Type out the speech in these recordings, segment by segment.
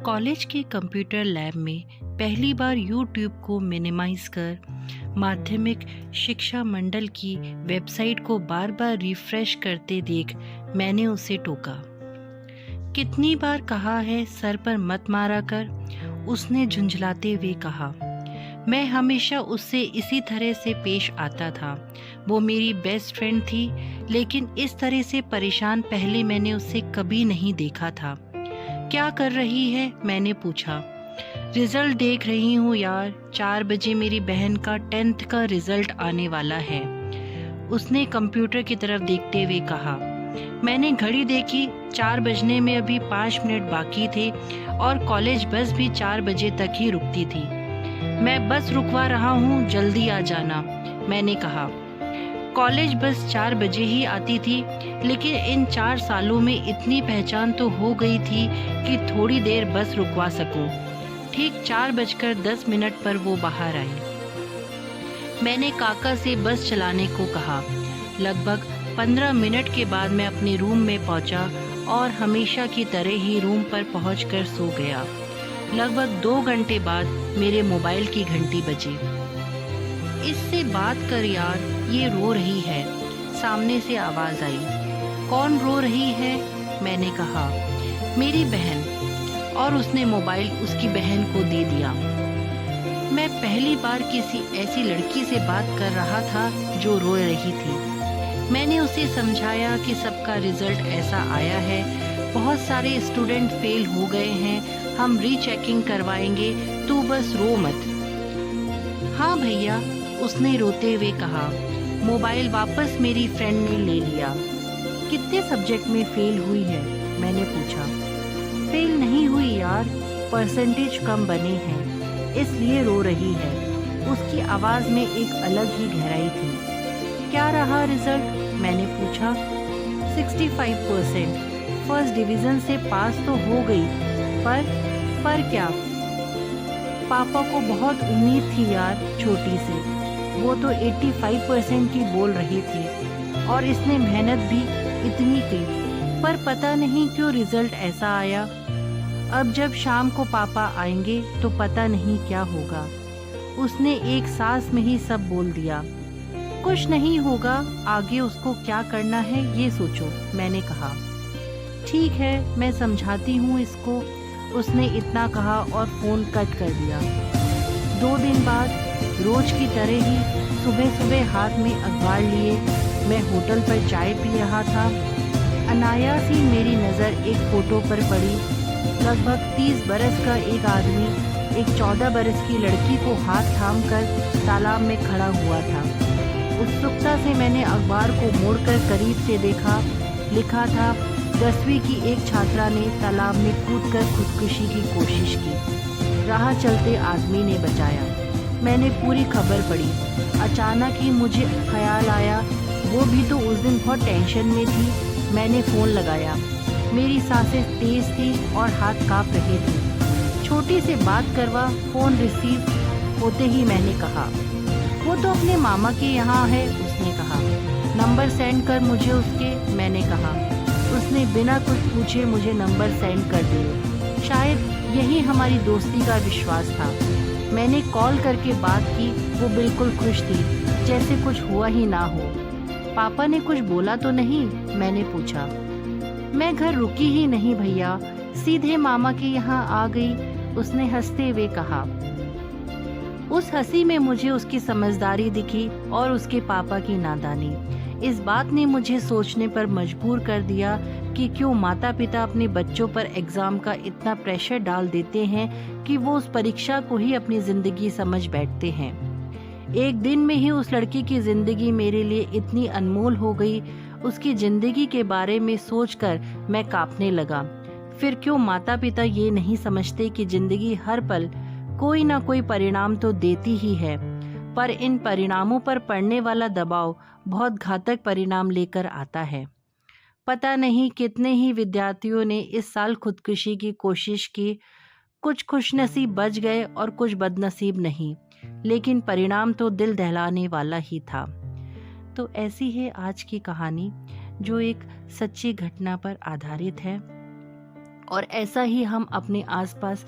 College के computer lab में पहली बार यूट्यूब को मिनिमाइज कर माध्यमिक शिक्षा मंडल की वेबसाइट को बार बार रिफ्रेश करते देख मैंने उसे टोका। कितनी बार कहा है सर पर मत मारा कर, उसने झुंझलाते हुए कहा। मैं हमेशा उससे इसी तरह से पेश आता था। वो मेरी बेस्ट फ्रेंड थी, लेकिन इस तरह से परेशान पहले मैंने उससे कभी नहीं देखा था। क्या कर रही है? मैंने पूछा। रिजल्ट देख रही हूँ यार, 4 बजे मेरी बहन का 10th का रिजल्ट आने वाला है, उसने कंप्यूटर की तरफ देखते हुए कहा। मैंने घड़ी देखी, 4 बजने में अभी 5 मिनट बाकी थे और कॉलेज बस भी 4 बजे तक ही रुकती थी। मैं बस रुकवा रहा हूँ, जल्दी आ जाना, मैंने कहा। कॉलेज बस 4 बजे ही आती थी, लेकिन इन 4 सालों में इतनी पहचान तो हो गई थी कि थोड़ी देर बस रुकवा सकूं। ठीक 4:10 पर वो बाहर आई। मैंने काका से बस चलाने को कहा। लगभग 15 मिनट के बाद मैं अपने रूम में पहुंचा और हमेशा की तरह ही रूम पर पहुंचकर सो गया। लगभग 2 घंटे बाद मेरे मोबाइल की घंटी बजी। इससे बात कर यार, ये रो रही है, सामने से आवाज आई। कौन रो रही है? मैंने कहा। मेरी बहन। और उसने मोबाइल उसकी बहन को दे दिया। मैं पहली बार किसी ऐसी लड़की से बात कर रहा था जो रो रही थी। मैंने उसे समझाया कि सबका रिजल्ट ऐसा आया है, बहुत सारे स्टूडेंट फेल हो गए हैं, हम रीचेकिंग करवाएंगे, तू बस रो मत। हाँ भैया, उसने रोते हुए कहा। मोबाइल वापस मेरी फ्रेंड ने ले लिया। कितने सब्जेक्ट में फेल हुई है? मैंने पूछा। फेल नहीं हुई यार, परसेंटेज कम बने हैं, इसलिए रो रही है। उसकी आवाज़ में एक अलग ही गहराई थी। क्या रहा रिजल्ट? मैंने पूछा। 65%। फर्स्ट डिवीज़न से पास तो हो गई, पर क्या? पापा को बहुत उम्मीद थी यार, छोटी से। वो तो 85% की बोल रही थी और इसने मेहनत भी इतनी की, पर पता नहीं क्यों रिजल्ट ऐसा आया। अब जब शाम को पापा आएंगे तो पता नहीं क्या होगा। उसने एक सांस में ही सब बोल दिया। कुछ नहीं होगा, आगे उसको क्या करना है ये सोचो, मैंने कहा। ठीक है, मैं समझाती हूँ इसको, उसने इतना कहा और फ़ोन कट कर दिया। 2 दिन बाद रोज की तरह ही सुबह सुबह हाथ में अखबार लिए मैं होटल पर चाय पी रहा था। अनायास ही मेरी नज़र एक फ़ोटो पर पड़ी। लगभग 30 बरस का एक आदमी एक 14 बरस की लड़की को हाथ थाम कर तालाब में खड़ा हुआ था। उत्सुकता से मैंने अखबार को मोड़कर करीब से देखा। लिखा था, 10वीं की एक छात्रा ने तालाब में कूदकर खुदकुशी की कोशिश की, राह चलते आदमी ने बचाया। मैंने पूरी खबर पढ़ी। अचानक ही मुझे ख्याल आया, वो भी तो उस दिन बहुत टेंशन में थी। मैंने फ़ोन लगाया। मेरी सांसें तेज़ थी और हाथ काँप रहे थे। छोटी से बात करवा। फ़ोन रिसीव होते ही मैंने कहा, वो तो अपने मामा के यहाँ है, उसने कहा। नंबर सेंड कर मुझे उसके, मैंने कहा। उसने बिना कुछ पूछे मुझे नंबर सेंड कर दिए। शायद यही हमारी दोस्ती का विश्वास था। मैंने कॉल करके बात की। वो बिल्कुल खुश थी, जैसे कुछ हुआ ही ना हो। पापा ने कुछ बोला तो नहीं? मैंने पूछा। मैं घर रुकी ही नहीं भैया, सीधे मामा के यहाँ आ गई, उसने हंसते हुए कहा। उस हंसी में मुझे उसकी समझदारी दिखी और उसके पापा की नादानी। इस बात ने मुझे सोचने पर मजबूर कर दिया कि क्यों माता पिता अपने बच्चों पर एग्ज़ाम का इतना प्रेशर डाल देते हैं कि वो उस परीक्षा को ही अपनी ज़िंदगी समझ बैठते हैं। एक दिन में ही उस लड़की की ज़िंदगी मेरे लिए इतनी अनमोल हो गई। उसकी ज़िंदगी के बारे में सोचकर मैं कांपने लगा। फिर क्यों माता पिता ये नहीं समझते कि ज़िंदगी हर पल कोई ना कोई परिणाम तो देती ही है, पर इन परिणामों पर पड़ने वाला दबाव बहुत घातक परिणाम लेकर आता है। पता नहीं कितने ही विद्यार्थियों ने इस साल खुदकुशी की कोशिश की। कुछ खुशनसीब बच गए और कुछ बदनसीब नहीं, लेकिन परिणाम तो दिल दहलाने वाला ही था। तो ऐसी है आज की कहानी, जो एक सच्ची घटना पर आधारित है। और ऐसा ही हम अपने आसपास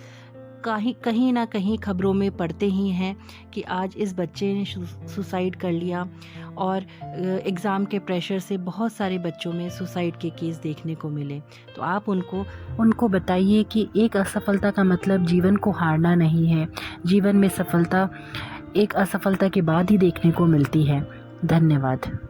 कहीं ना कहीं खबरों में पढ़ते ही हैं कि आज इस बच्चे ने सुसाइड कर लिया। और एग्ज़ाम के प्रेशर से बहुत सारे बच्चों में सुसाइड के केस देखने को मिले। तो आप उनको बताइए कि एक असफलता का मतलब जीवन को हारना नहीं है। जीवन में सफलता एक असफलता के बाद ही देखने को मिलती है। धन्यवाद।